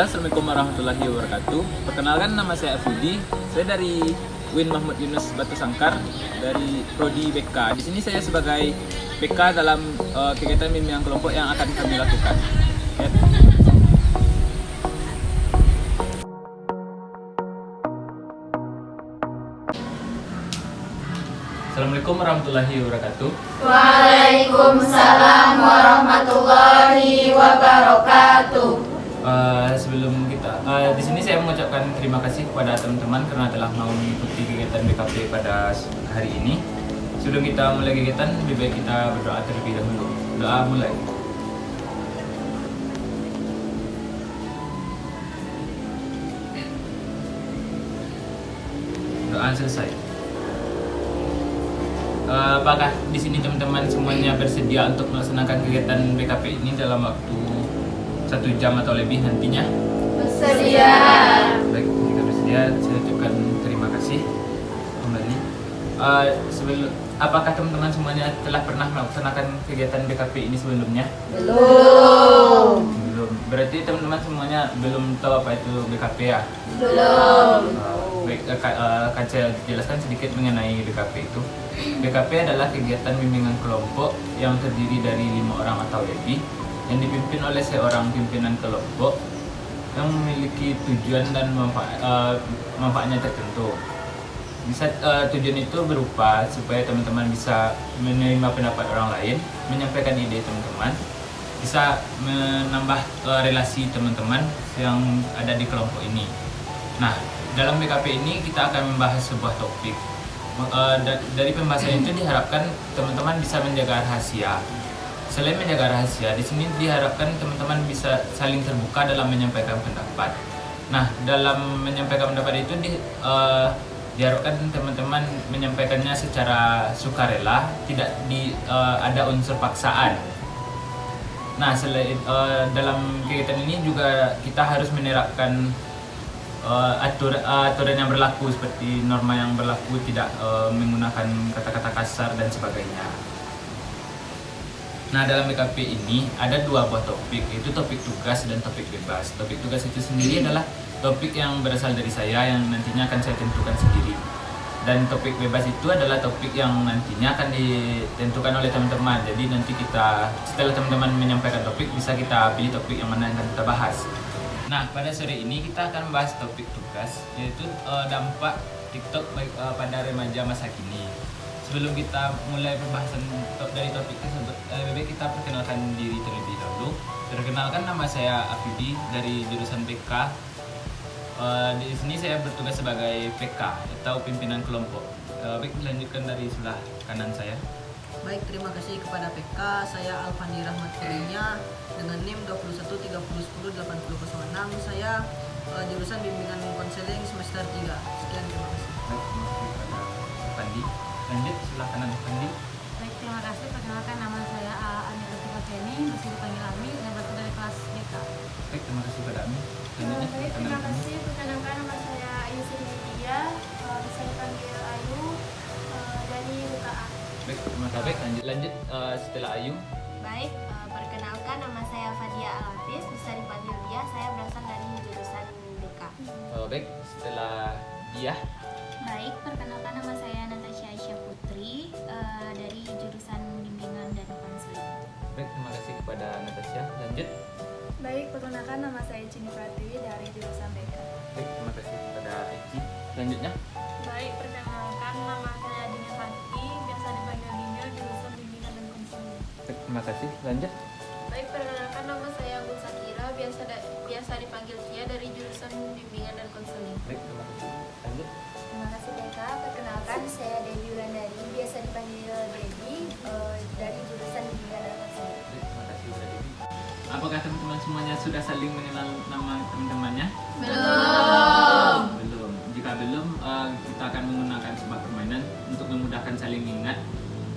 Halo, Assalamualaikum warahmatullahi wabarakatuh. Perkenalkan, nama saya Afudi. Saya dari Win Mahmud Yunus Batu Sangkar dari Prodi BK. Di sini saya sebagai BK dalam kegiatan bimbingan kelompok yang akan kami lakukan. Ya. Assalamualaikum warahmatullahi wabarakatuh. Waalaikumsalam warahmatullahi wabarakatuh. Sebelum kita di sini saya mengucapkan terima kasih kepada teman-teman karena telah mau mengikuti kegiatan BKP pada hari ini. Sebelum kita mulai kegiatan, lebih baik kita berdoa terlebih dahulu. Doa mulai. Doa selesai. Apakah di sini teman-teman semuanya bersedia untuk melaksanakan kegiatan BKP ini dalam waktu 1 jam atau lebih nantinya? Bersedia. Baik, jika bersedia, saya ucapkan terima kasih kembali. Apakah teman-teman semuanya telah pernah melaksanakan kegiatan BKP ini sebelumnya? Belum. Belum. Berarti teman-teman semuanya belum tahu apa itu BKP ya? Belum. Baik, akan saya jelaskan sedikit mengenai BKP itu. BKP adalah kegiatan bimbingan kelompok yang terdiri dari 5 orang atau lebih yang dipimpin oleh seorang pimpinan kelompok yang memiliki tujuan dan manfaatnya tertentu. Bisa tujuan itu berupa supaya teman-teman bisa menerima pendapat orang lain, menyampaikan ide teman-teman, bisa menambah relasi teman-teman yang ada di kelompok ini. Nah, dalam BKP ini kita akan membahas sebuah topik. Dari pembahasan itu diharapkan teman-teman bisa menjaga rahasia. Selain menjaga rahasia, di sini diharapkan teman-teman bisa saling terbuka dalam menyampaikan pendapat. Nah, dalam menyampaikan pendapat itu diharapkan teman-teman menyampaikannya secara sukarela, tidak ada unsur paksaan. Nah, selain dalam kegiatan ini juga kita harus menerapkan aturan yang berlaku seperti norma yang berlaku, tidak menggunakan kata-kata kasar dan sebagainya. Nah, dalam BKP ini ada 2 buah topik, yaitu topik tugas dan topik bebas. Topik tugas itu sendiri adalah topik yang berasal dari saya yang nantinya akan saya tentukan sendiri. Dan topik bebas itu adalah topik yang nantinya akan ditentukan oleh teman-teman. Jadi nanti kita, setelah teman-teman menyampaikan topik, bisa kita pilih topik yang mana yang akan kita bahas. Nah, pada sore ini kita akan membahas topik tugas, yaitu dampak TikTok pada remaja masa kini. Sebelum kita mulai pembahasan dari topik tersebut, lebih baik kita perkenalkan diri terlebih dahulu. Perkenalkan, nama saya Afidi dari jurusan PK. Di sini saya bertugas sebagai PK atau pimpinan kelompok. Baik, dilanjutkan dari sebelah kanan saya. Baik, terima kasih kepada PK. Saya Alfandi Rahmat Kurinya dengan NIM 2130108006. Saya jurusan bimbingan konseling semester 3. Sekian, terima kasih. Baik, terima kasih kepada Pandi. Lanjut sebelah kanan Pandi. Baik, terima kasih. Perkenalkan, nama saya Amira Tifafeni, masih dipanggil Ami, dan berasal dari kelas BK. Baik, terima kasih kepada Ami. Lanjutnya Baik, kanan terima Ami. kasih. Perkenalkan, nama saya Ayu Sri Widya, bisa dipanggil Ayu, dari UKA. Baik, terima kasih. Baik, lanjut setelah Ayu. Baik, perkenalkan, nama saya Fadia Alafis, bisa dipanggil Dia, saya berasal dari jurusan BK. Baik, setelah dia. Baik, perkenalkan, nama saya Natasha Aisyah Putri dari jurusan bimbingan dan konseling. Baik, terima kasih kepada Natasha. Lanjut. Baik, perkenalkan, nama saya Cini Pratiwi dari jurusan BK. Baik, terima kasih kepada Eci. Selanjutnya. Baik, perkenalkan, nama saya Dina Sakti, biasa dipanggil Dina, jurusan bimbingan dan konseling. Baik, terima kasih. Lanjut. Baik, perkenalkan, nama saya Anggun Sakira, biasa dipanggil Kia dari jurusan bimbingan dan konseling. Baik, terima kasih. Lanjut. Terima kasih BK. Perkenalkan, saya Devi Wulandari, biasa dipanggil Devi, dari jurusan bimbingan dan konseling. Baik, terima kasih kepada Devi. Apakah teman-teman semuanya sudah saling mengenal nama teman-temannya? Belum. Belum. Jika belum, kita akan menggunakan sebuah permainan untuk memudahkan saling ingat.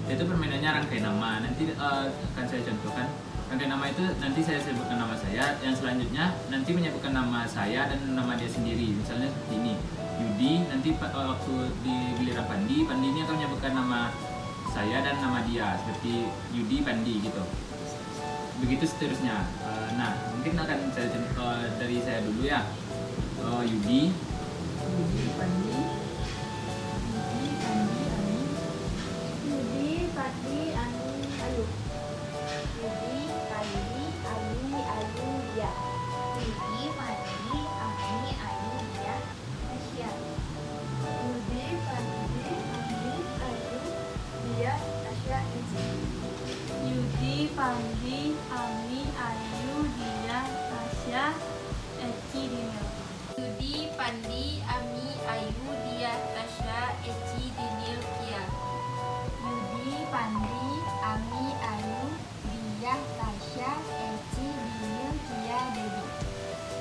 Yaitu permainannya rangkai nama. Nanti akan saya contohkan. Rangkai nama itu nanti saya sebutkan nama saya, yang selanjutnya nanti menyebutkan nama saya dan nama dia sendiri. Misalnya seperti ini, Yudi. Nanti waktu di giliran Pandi ini akan menyebutkan nama saya dan nama dia, seperti Yudi Pandi gitu. Begitu seterusnya. Nah, mungkin mungkin akan saya dari saya dulu ya. Yudi, Pandi, Yudi, Fadli, Ani, Ayu. Yudi, Fadli, Ani, Ayu, Dia. Yudi, Fadli, Ami, Ayu, Dia, Tasya. Yudi, Fadli, Ani, Ayu, Dia, Tasya, Eci. Yudi, Pandi, Ami, Ayu, Dia, Tasya, Eci, Dinil. Yudi, Pandi, Ami, Ayu, Dia, Tasya, Eci, Dinil, Kia. Yudi, Pandi, Ami, Ayu, Dia, Tasya, Eci, Dinil, Kia, Debi.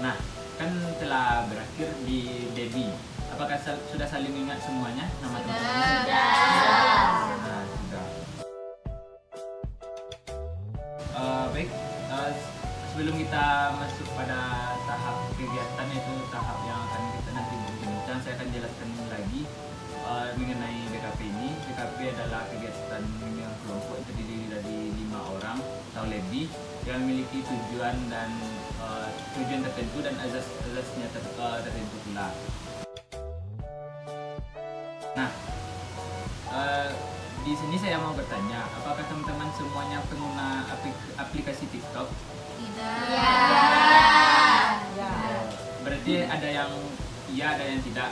nah kan telah berakhir di Debi. Apakah sudah saling ingat semuanya nama teman-temannya? Nah, sudah. Baik, sebelum kita masuk pada tahap kegiatan yaitu tahap yang akan kita nanti berbincang, saya akan jelaskan lagi mengenai BKP ini. BKP adalah kegiatan bimbingan kelompok yang terdiri dari 5 orang atau lebih yang memiliki tujuan tertentu dan azasnya tertentu pula. Nah, di sini saya mau bertanya, apakah teman-teman semuanya pengguna aplikasi TikTok? Berarti ada yang iya, ada yang tidak.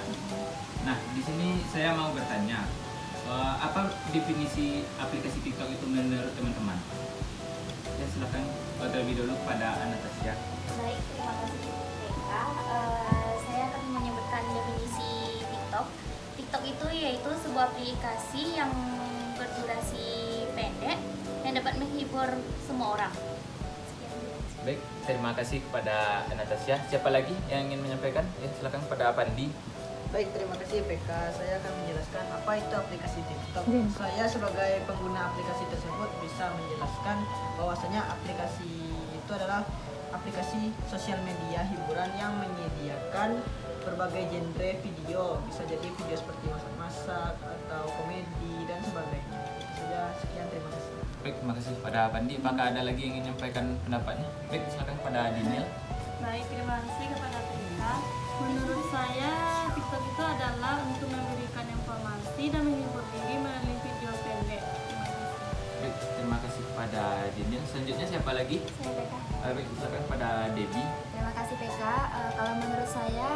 Nah, di sini saya mau bertanya, apa definisi aplikasi TikTok itu menurut teman-teman? Ya, silakan terlebih dulu pada Anastasia. Baik, terima kasih PK. Saya akan menyebutkan definisi TikTok. TikTok itu yaitu sebuah aplikasi yang berdurasi pendek yang dapat menghibur semua orang. Baik, terima kasih kepada Anastasia. Siapa lagi yang ingin menyampaikan? Ya, silakan pada Pandi. Baik, terima kasih PK. Saya akan menjelaskan apa itu aplikasi TikTok. Saya sebagai pengguna aplikasi tersebut bisa menjelaskan bahwasanya aplikasi itu adalah aplikasi sosial media hiburan yang menyediakan berbagai genre video. Bisa jadi video seperti masak-masak atau komedi dan sebagainya. Itu saja, sekian, terima kasih. Baik, terima kasih kepada Pandi. Apakah ada lagi yang ingin menyampaikan pendapatnya? Baik, silakan pada Dinil. Baik, terima kasih kepada PK. Menurut saya, TikTok itu adalah untuk memberikan informasi dan menghibur diri melalui video pendek. Terima kasih. Baik, terima kasih kepada Dinil. Selanjutnya siapa lagi? Saya PK. Baik, silakan pada Debbie. Terima kasih PK. Kalau menurut saya,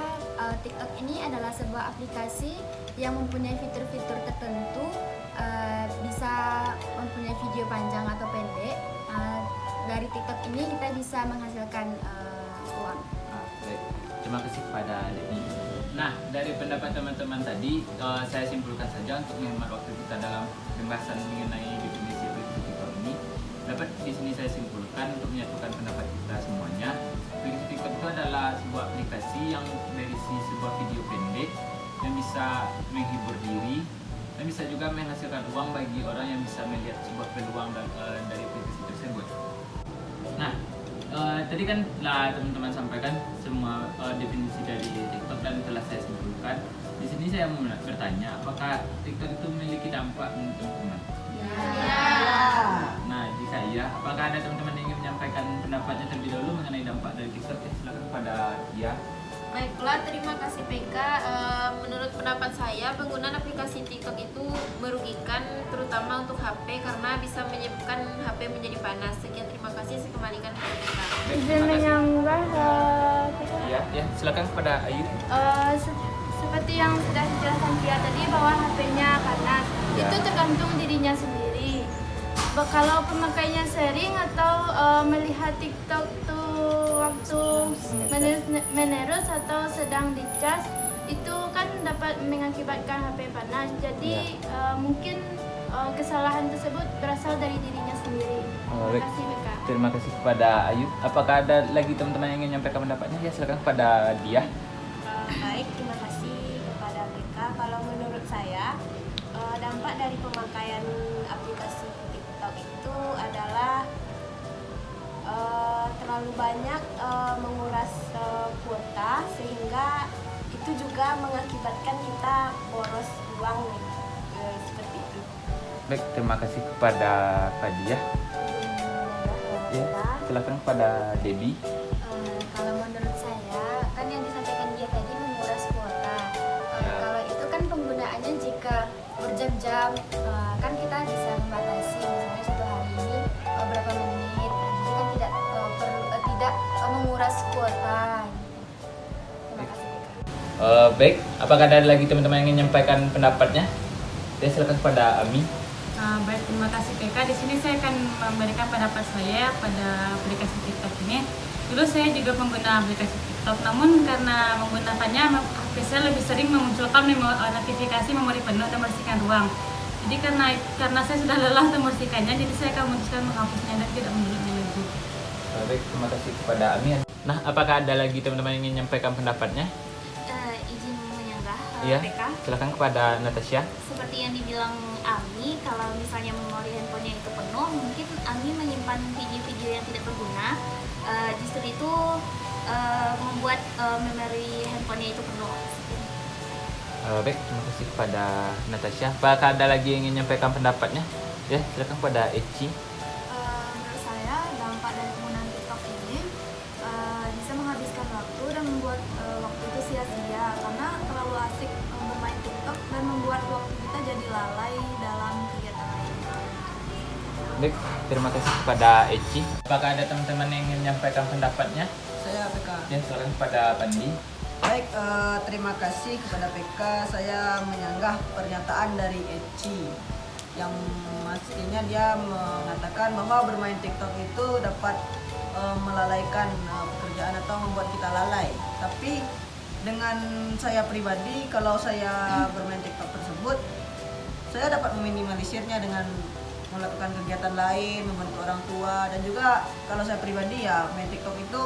TikTok ini adalah sebuah aplikasi yang mempunyai fitur-fitur tertentu, bisa mempunyai video panjang atau pendek. Dari TikTok ini kita bisa menghasilkan uang. Baik, terima kasih kepada Debbie. Nah, dari pendapat teman-teman tadi, saya simpulkan saja untuk menghemat waktu kita dalam pembahasan mengenai definisi aplikasi TikTok ini. Dapat di sini saya simpulkan untuk menyatukan pendapat kita semuanya. Aplikasi TikTok itu adalah sebuah aplikasi yang berisi sebuah video pendek yang bisa menghibur diri dan bisa juga menghasilkan uang bagi orang yang bisa melihat sebuah peluang dari aplikasi tersebut. Nah, tadi kan telah teman-teman sampaikan semua definisi dari TikTok dan telah saya simpulkan. Di sini saya mau bertanya, apakah TikTok itu memiliki dampak menurut teman-teman? Nah, jika iya, apakah ada teman-teman yang ingin menyampaikan pendapatnya terlebih dahulu mengenai dampak dari TikTok? Silakan pada Dia. Baiklah, terima kasih PK. Menurut pendapat saya, penggunaan aplikasi TikTok itu merugikan terutama untuk HP karena bisa menyebabkan HP menjadi panas. Sekian, terima kasih. Saya kembalikan ke PK. Baik, Izin terima kasih. menyanggah Ya, silakan kepada Ayu. seperti yang sudah dijelaskan dia tadi bahwa HP-nya panas, Ya. itu tergantung dirinya sendiri. Kalau pemakainya sering atau melihat TikTok tuh waktu menerus atau sedang dicas, itu kan dapat mengakibatkan HP panas. Jadi mungkin kesalahan tersebut berasal dari dirinya sendiri. Oh, Terima baik. kasih Beka. Terima kasih kepada Ayu. Apakah ada lagi teman-teman yang ingin menyampaikan pendapatnya? Ya, silakan kepada Dia. Baik, terima kasih kepada PK. Kalau menurut saya, dampak dari pemakaian aplikasi TikTok itu adalah terlalu banyak menguras kuota, sehingga itu juga mengakibatkan kita boros uang seperti itu. Baik, terima kasih kepada Fadia. Ya, silakan kepada Debbie. menguras kuota. Terima kasih PK. Baik, apakah ada lagi teman-teman yang ingin menyampaikan pendapatnya? Ya, silakan kepada Ami. Baik, terima kasih PK. Di sini saya akan memberikan pendapat saya pada aplikasi TikTok ini. Dulu saya juga pengguna aplikasi TikTok, namun karena menggunakannya HP saya lebih sering memunculkan notifikasi memori penuh dan membersihkan ruang. Jadi karena saya sudah lelah untuk membersihkannya, jadi saya akan memutuskan menghapusnya dan tidak mendownloadnya lagi. Baik, terima kasih kepada Ami. Nah, apakah ada lagi teman-teman yang ingin menyampaikan pendapatnya? Izin menyanggah Iya, PK. silakan kepada Natasha. Seperti yang dibilang Ami, kalau misalnya memori handphonenya itu penuh, mungkin Ami menyimpan video-video yang tidak berguna. Justru itu membuat memori handphonenya itu penuh. Baik, terima kasih kepada Natasha. Apakah ada lagi yang ingin menyampaikan pendapatnya? Ya, silakan kepada Eci. Menurut saya dampak dari penggunaan TikTok ini bisa menghabiskan waktu dan membuat waktu itu sia-sia karena terlalu asik bermain TikTok dan membuat waktu kita jadi lalai dalam kegiatan lain. Baik, terima kasih kepada Eci. Apakah ada teman-teman yang ingin menyampaikan pendapatnya? Saya PK. Ya, silakan kepada Pandi. Baik, terima kasih kepada PK. Saya menyanggah pernyataan dari Eci yang pastinya dia mengatakan bahwa bermain TikTok itu dapat melalaikan pekerjaan atau membuat kita lalai. Tapi dengan saya pribadi, kalau saya bermain TikTok tersebut, saya dapat meminimalisirnya dengan melakukan kegiatan lain, membantu orang tua, dan juga kalau saya pribadi ya main TikTok itu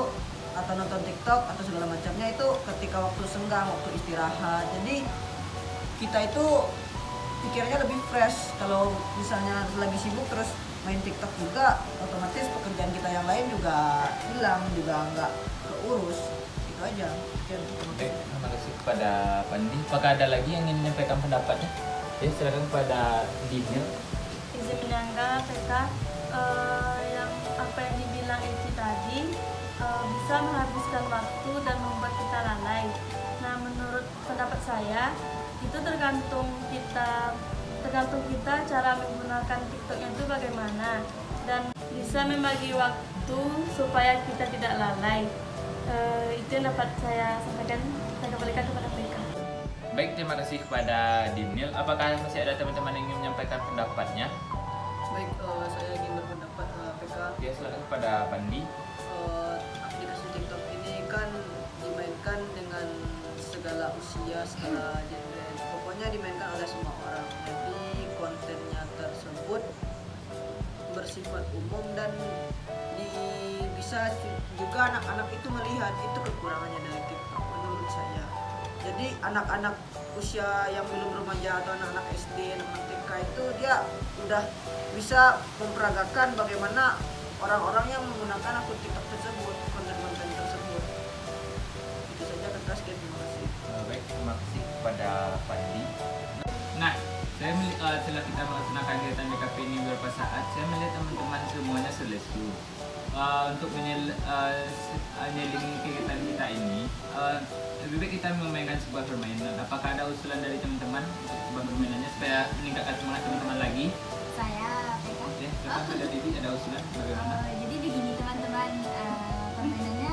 atau nonton TikTok atau segala macamnya itu ketika waktu senggang, waktu istirahat. Jadi kita itu pikirannya lebih fresh. Kalau misalnya lagi sibuk terus main TikTok juga, otomatis pekerjaan kita yang lain juga hilang, juga nggak keurus. Itu aja. Oke, terima kasih kepada Pandi. Apakah ada lagi yang ingin menyampaikan pendapatnya? Ya, silakan kepada Dinil. Izin menyanggah PK, yang apa yang dibilang Eci tadi bisa menghabiskan waktu dan membuat kita lalai. Nah, menurut pendapat saya itu tergantung kita cara menggunakan TikToknya itu bagaimana dan bisa membagi waktu supaya kita tidak lalai. Itu yang dapat saya sampaikan. Saya kembalikan kepada PK. Baik, terima kasih kepada Dinil. Apakah masih ada teman-teman yang ingin menyampaikan pendapatnya? Baik, saya ingin berpendapat PK. Ya, silakan kepada Pandi. Aplikasi TikTok ini kan dimainkan dengan segala usia, segala genre. Pokoknya dimainkan oleh semua orang. Jadi kontennya tersebut bersifat umum dan bisa juga anak-anak itu melihat itu kekurangannya dari TikTok menurut saya. Jadi anak-anak usia yang belum remaja atau anak-anak SD, anak-anak TK itu dia udah bisa memperagakan bagaimana orang-orang yang menggunakan akun TikTok tersebut, konten-konten tersebut. Itu saja kertas, terima kasih. Baik, terima kasih kepada Pandi. Nah, saya setelah kita melaksanakan kegiatan BKP ini beberapa saat, saya melihat teman-teman semuanya selesu. Untuk menyelingi kegiatan kita ini, lebih baik kita memainkan sebuah permainan. Apakah ada usulan dari teman-teman untuk sebuah permainannya supaya meningkatkan semangat teman-teman lagi? Saya PK. Ya, silakan pada Didi, ada usulan bagaimana? Jadi begini teman-teman, permainannya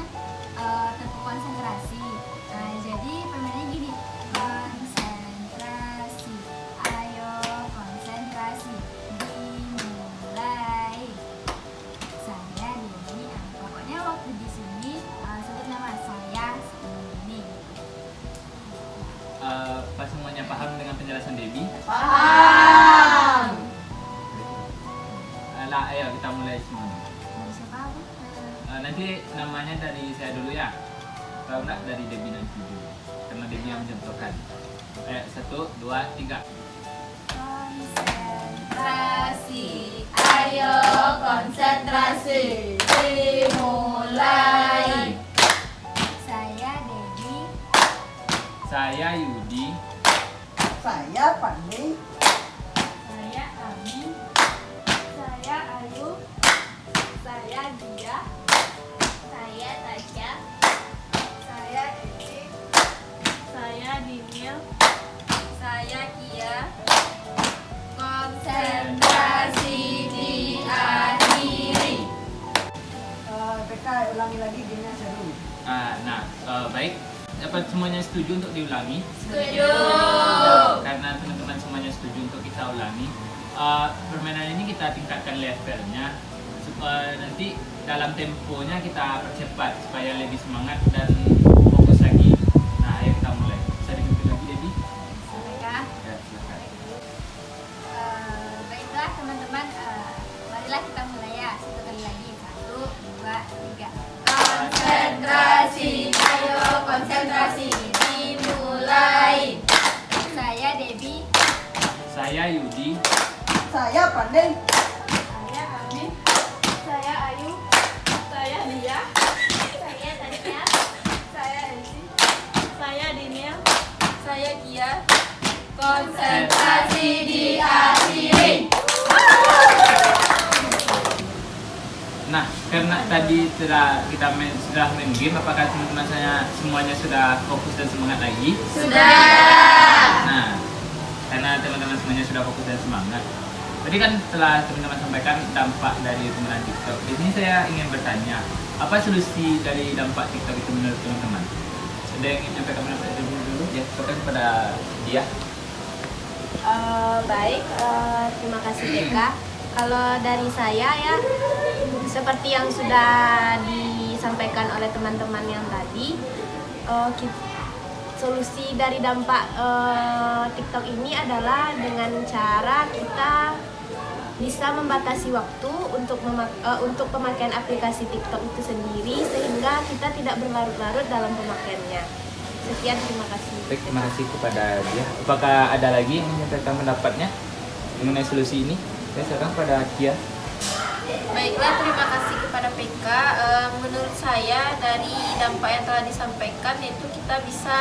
tentu konsentrasi. Jadi permainannya gini, konsentrasi, ayo konsentrasi, dimulai. Saya Dini, pokoknya waktu di sini sebut nama saya ini. Apa semuanya paham dengan penjelasan Debbie? Paham. Ayo kita mulai semuanya. Dari siapa? Nanti namanya dari saya dulu ya. Kalau enggak dari Debbie nanti dulu. Karena Debbie yang mencontohkan. 1, 2, 3. Konsentrasi, ayo konsentrasi, dimulai. Saya Debbie. Saya Yudi. Saya Pandi. Saya Ami, saya Ayu, saya Dia, Saya Tasya. saya Eci, Saya Dinil. saya Kia. Konsentrasi diakhiri. PK ulangi lagi gini saya dulu. semuanya setuju untuk diulangi? Setuju. Karena teman-teman semuanya setuju untuk kita ulangi, permainan ini kita tingkatkan levelnya supaya nanti dalam temponya kita percepat supaya lebih semangat dan fokus lagi. Nah, ayo kita mulai. Bisa dipimpin lagi, Dedi? Baiklah. Ya, silakan. Baiklah teman-teman, marilah kita mulai ya. Satu kali lagi. 1, 2, 3. Konsentrasi, ayo konsentrasi, dimulai. Saya Debbie. Saya Yudi. Saya Pandeng. Saya Amin. Saya Ayu. Saya Lia. Saya Tasya. Saya Elsie. Saya Diniel. Saya Kia. Konsentrasi diakhiri. Nah, karena tadi kita sudah main game, apakah teman-teman saya semuanya sudah fokus dan semangat lagi? Sudah. Nah, karena teman-teman semuanya sudah fokus dan semangat. Tadi kan telah teman-teman sampaikan dampak dari penggunaan TikTok. Di sini saya ingin bertanya, apa solusi dari dampak TikTok itu menurut teman-teman? Ada yang ingin menyampaikan pendapat dulu? Ya, silakan kepada dia. Baik, terima kasih Deka. Kalau dari saya ya, seperti yang sudah disampaikan oleh teman-teman yang tadi, solusi dari dampak TikTok ini adalah dengan cara kita bisa membatasi waktu untuk pemakaian aplikasi TikTok itu sendiri, sehingga kita tidak berlarut-larut dalam pemakaiannya. Sekian, terima kasih. Baik, terima kasih kepada dia. Apakah ada lagi yang menyampaikan pendapatnya mengenai solusi ini? Saya silakan kepada Kia. Baiklah, terima kasih kepada PK. Menurut saya dari dampak yang telah disampaikan yaitu kita bisa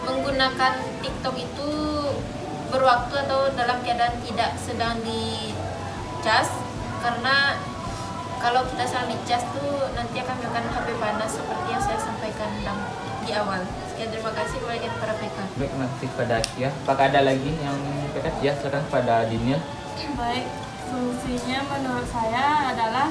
menggunakan TikTok itu berwaktu atau dalam keadaan tidak sedang dicas, karena kalau kita sedang dicas tuh nanti akan menyebabkan HP panas seperti yang saya sampaikan di awal. Sekian, terima kasih kepada PK. Baik, terima kasih kepada Kia. Apakah ada lagi yang menyampaikan? Ya, silakan kepada Diniel. Baik, solusinya menurut saya adalah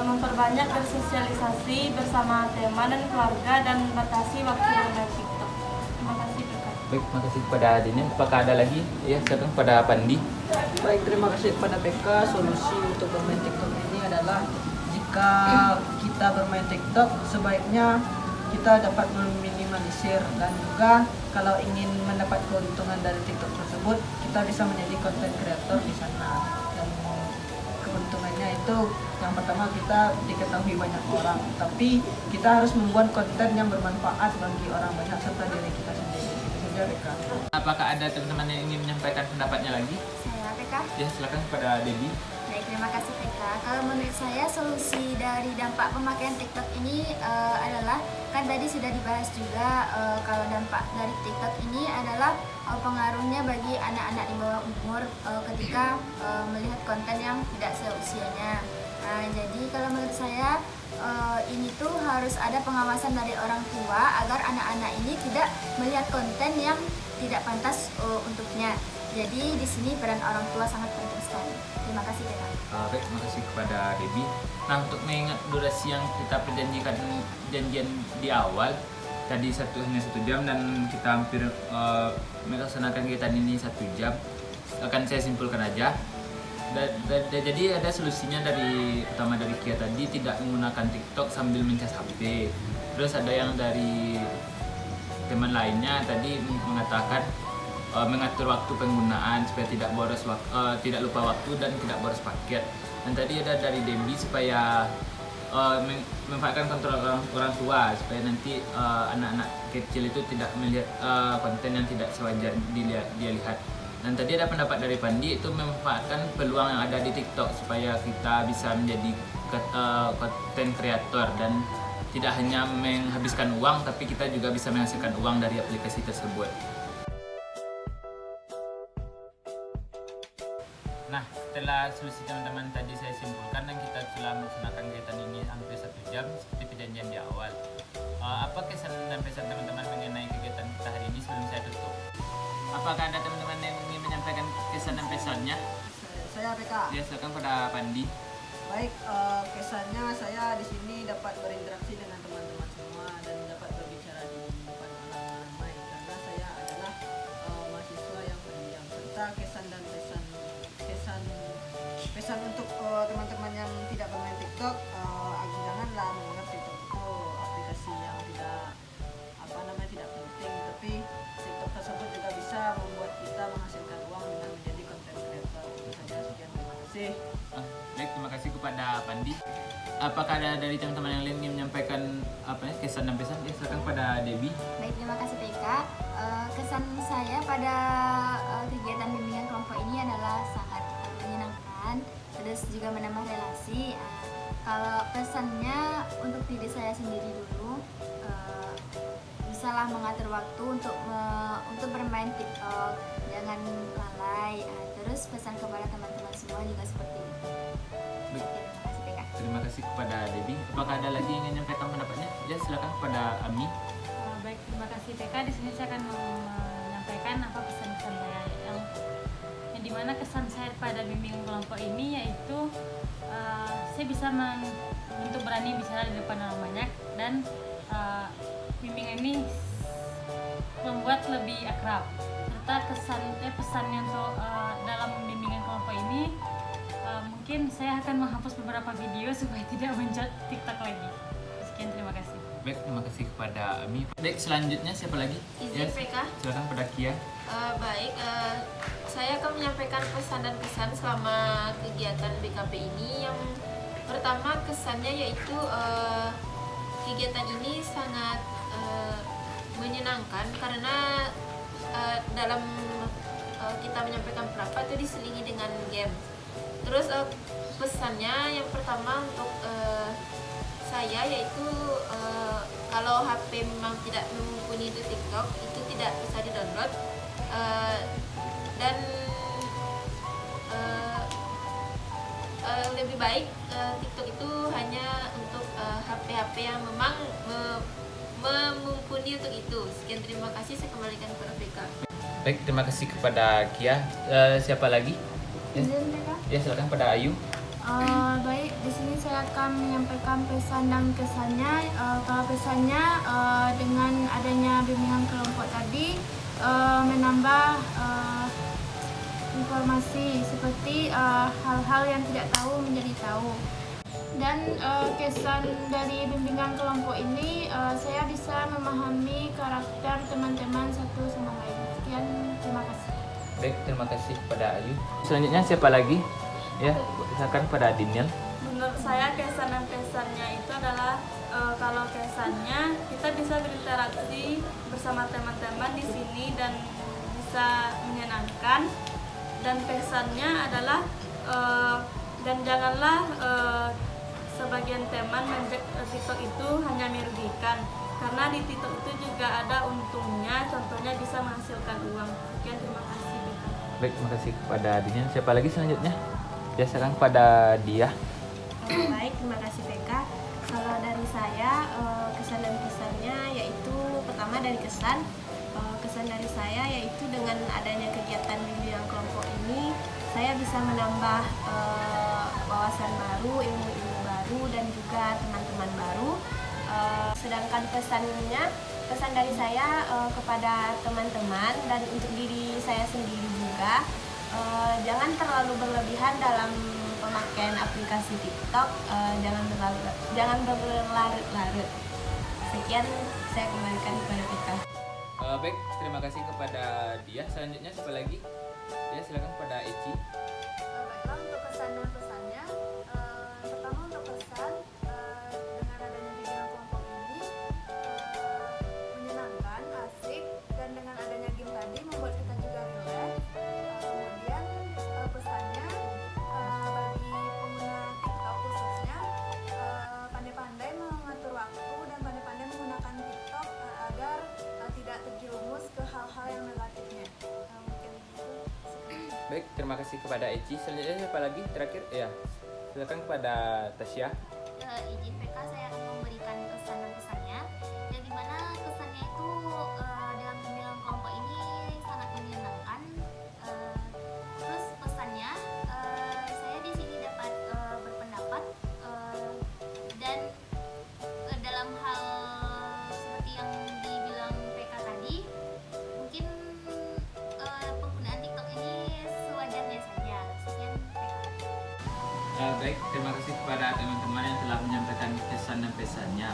memperbanyak bersosialisasi bersama teman dan keluarga dan membatasi waktu bermain TikTok. Terima kasih Kak. Baik, terima kasih kepada Diniel. Apakah ada lagi? Ya, silakan kepada Pandi. Baik, terima kasih kepada PK. Solusi untuk bermain TikTok ini adalah jika kita bermain TikTok, sebaiknya kita dapat meminimalisir, dan juga kalau ingin mendapat keuntungan dari TikTok tersebut, kita bisa menjadi content creator di sana. Dan keuntungannya itu yang pertama, kita diketahui banyak orang, tapi kita harus membuat konten yang bermanfaat bagi orang banyak serta diri kita sendiri. Itu saja, Reka. Apakah ada teman-teman yang ingin menyampaikan pendapatnya lagi? Saya PK. Ya, silakan kepada Debbie. Baik, terima kasih PK. Kalau menurut saya solusi dari dampak pemakaian TikTok ini adalah, kan tadi sudah dibahas juga, kalau dampak dari TikTok ini adalah pengaruhnya bagi anak-anak di bawah umur ketika melihat konten yang tidak seusianya. Nah, jadi kalau menurut saya ini tuh harus ada pengawasan dari orang tua agar anak-anak ini tidak melihat konten yang tidak pantas untuknya. Jadi di sini peran orang tua sangat penting sekali. Terima kasih PK. Baik, terima kasih kepada Debbie. Nah, untuk mengingat durasi yang kita janjian di awal, tadi hanya 1 jam dan kita hampir melaksanakan kegiatan ini 1 jam. Akan saya simpulkan aja. Jadi ada solusinya pertama dari Kia tadi, tidak menggunakan TikTok sambil mencas HP. Terus ada yang dari teman lainnya tadi mengatakan mengatur waktu penggunaan supaya tidak lupa waktu dan tidak boros paket. Dan tadi ada dari Debbie supaya memanfaatkan kontrol orang tua supaya nanti anak-anak kecil itu tidak melihat konten yang tidak sewajar dia lihat. Dan tadi ada pendapat dari Pandi, itu memanfaatkan peluang yang ada di TikTok supaya kita bisa menjadi konten kreator dan tidak hanya menghabiskan uang, tapi kita juga bisa menghasilkan uang dari aplikasi tersebut. Nah, setelah solusi teman-teman tadi saya simpulkan dan kita telah melaksanakan kegiatan ini hampir 1 jam seperti perjanjian di awal. Apa kesan dan pesan teman-teman mengenai kegiatan kita hari ini sebelum saya tutup? Apakah ada teman-teman yang ingin menyampaikan kesan dan pesannya? Saya PK. Ya, silakan pada Pandi. Baik, kesannya saya di sini dapat berinteraksi dengan teman-teman semua, apakah ada dari teman-teman yang lain yang menyampaikan kesan dan pesan? Ya, silakan pada Debbie. Baik, terima kasih PK. Kesan saya pada kegiatan bimbingan kelompok ini adalah sangat menyenangkan, terus juga menambah relasi. Kalau pesannya untuk diri saya sendiri dulu, bisalah mengatur waktu untuk bermain TikTok, jangan lalai. Terus pesan kepada teman-teman semua juga seperti itu. Terima kasih PK. Terima kasih kepada Debbie. Apakah ada lagi yang ingin menyampaikan pendapatnya? Ya, silakan kepada Ami. Baik, terima kasih PK. Di sini saya akan menyampaikan apa pesan-pesan saya yang dimana kesan saya pada bimbingan kelompok ini yaitu saya bisa untuk berani bicara di depan orang banyak, dan bimbingan ini membuat lebih akrab, serta pesannya untuk dalam bimbingan kelompok ini mungkin saya akan menghapus beberapa video supaya tidak muncul TikTok lagi. Sekian, terima kasih. Baik, terima kasih kepada Ami. Baik, selanjutnya siapa lagi? Izin PK. Silakan pada Kia. Baik, saya akan menyampaikan pesan dan kesan selama kegiatan BKP ini. Yang pertama kesannya yaitu kegiatan ini sangat menyenangkan karena dalam kita menyampaikan pendapat itu diselingi dengan game. Terus pesannya yang pertama untuk saya yaitu kalau HP memang tidak mumpuni itu TikTok, itu tidak bisa di-download, dan lebih baik TikTok itu hanya untuk HP-HP yang memang mumpuni untuk itu. Sekian, terima kasih, saya kembalikan kepada PK. Baik, terima kasih kepada Kia. Siapa lagi? Izin PK. Ya, silakan pada Ayu. Baik, di sini saya akan menyampaikan pesan dan kesannya. Kalau pesannya dengan adanya bimbingan kelompok tadi menambah informasi seperti hal-hal yang tidak tahu menjadi tahu. Dan kesan dari bimbingan kelompok ini saya bisa memahami karakter teman-teman satu sama lain. Sekian, terima kasih. Baik, terima kasih kepada Ayu. Selanjutnya siapa lagi? Ya, silakan pada Daniel. Menurut saya kesan dan pesannya itu adalah kalau kesannya kita bisa berinteraksi bersama teman-teman di sini dan bisa menyenangkan, dan pesannya adalah dan janganlah sebagian teman TikTok itu hanya merugikan, karena di TikTok itu juga ada untungnya, contohnya bisa menghasilkan uang. Sekian, terima kasih. Baik, terima kasih kepada Daniel. Siapa lagi selanjutnya? Ya, sekarang pada Dia. Baik, terima kasih PK. Kalau dari saya kesan dan pesannya yaitu pertama dari kesan dari saya yaitu dengan adanya kegiatan bimbingan kelompok ini saya bisa menambah wawasan baru, ilmu-ilmu baru, dan juga teman-teman baru. Sedangkan pesan dari saya kepada teman-teman dan untuk diri saya sendiri juga, jangan terlalu berlebihan dalam pemakaian aplikasi TikTok, jangan berlarut-larut. Sekian, saya kembalikan kepada PK. Baik, terima kasih kepada Dia. Selanjutnya siapa lagi? Ya, silakan pada Eci. Baiklah, untuk kesan dan pesannya, pertama untuk pesan dengan adanya bimbingan kelompok ini menyenangkan, asik, dan dengan adanya game tadi membuat kita juga relax. Kemudian pesannya bagi pengguna TikTok khususnya pandai-pandai mengatur waktu dan pandai-pandai menggunakan TikTok agar tidak terjerumus ke hal-hal yang negatifnya. Mungkin itu. Baik, terima kasih kepada Eci. Selanjutnya siapa lagi? Terakhir, ya. Silakan kepada Tasya. Izin PK, saya akan memberikan kesan dan pesannya, yang dimana kesannya itu dalam bimbingan kelompok ini sangat menyenangkan. Terus pesannya saya di sini dapat berpendapat, dan dalam hal seperti yang dibilang PK tadi, mungkin penggunaan TikTok ini sewajarnya saja. Sekian PK. Baik, terima kasih kepada teman-teman yang telah menyampaikan kesan dan pesannya.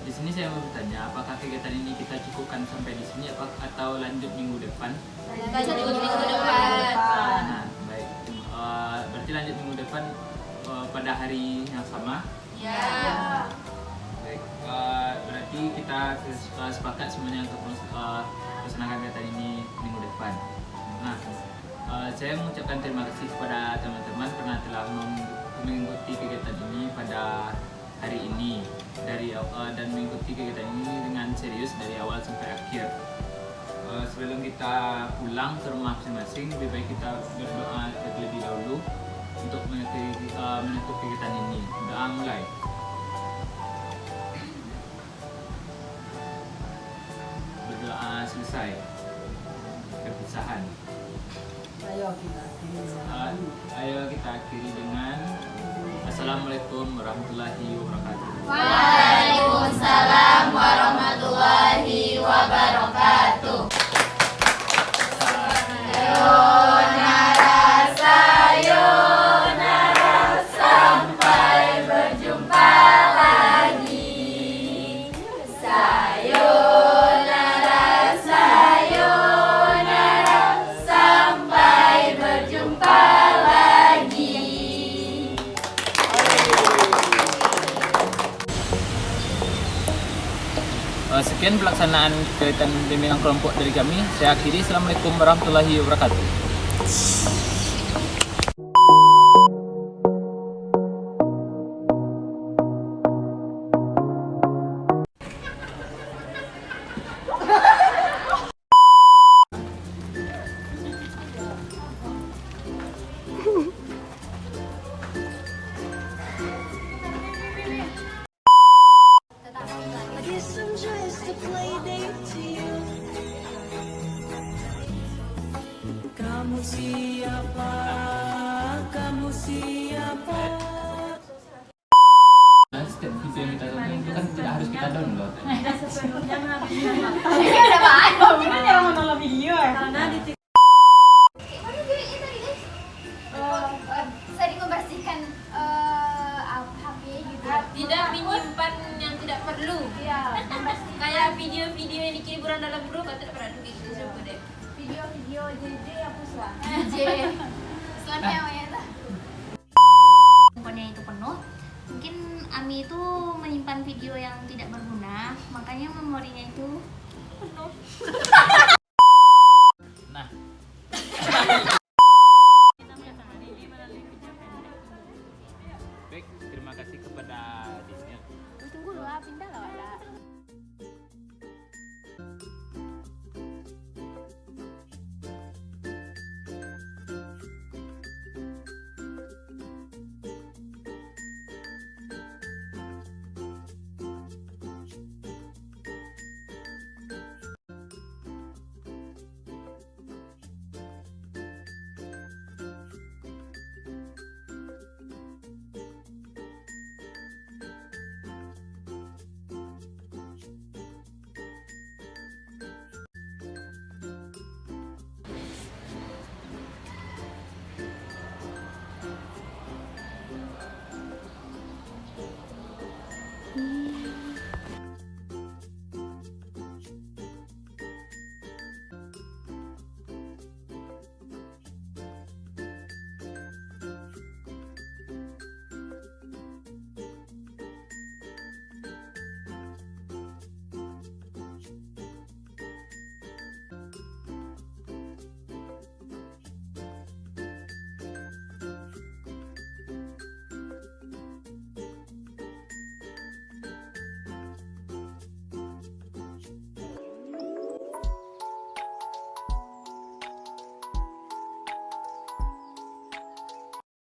Di sini saya mau bertanya, apakah kegiatan ini kita cukupkan sampai di sini atau lanjut minggu depan? Lanjut minggu depan. Nah, baik. Berarti lanjut minggu depan pada hari yang sama Ya. Baik, berarti kita sepakat semuanya untuk melaksanakan kegiatan ini minggu depan. Nah, saya mengucapkan terima kasih kepada teman-teman karena telah mengikuti kegiatan ini pada hari ini dan mengikuti kegiatan ini dengan serius dari awal sampai akhir. Sebelum kita pulang ke rumah masing-masing, lebih baik kita berdoa terlebih dahulu untuk menutup kegiatan ini. Doa mulai. Berdoa selesai. Perpisahan. Ayo kita akhiri dengan Assalamualaikum warahmatullahi wabarakatuh. Waalaikumsalam warahmatullahi wabarakatuh. Sekian pelaksanaan kegiatan bimbingan kelompok dari kami. Saya akhiri. Assalamualaikum warahmatullahi wabarakatuh. Setiap video yang kita tonton itu kan tidak harus kita download. Sepenuhnya menghabiskan waktu. Bener jangan menolak video ya. Karena di Sering membersihkan HP gitu. Tidak menyimpan yang tidak perlu. Iya, Kayak video-video yang dikirim orang dalam grup, atau pernah gitu coba deh. video-video JJ aku suka. DJ. Selanjutnya ya. Handphonenya itu penuh. Mungkin Ami itu menyimpan video yang tidak berguna, makanya memorinya itu penuh.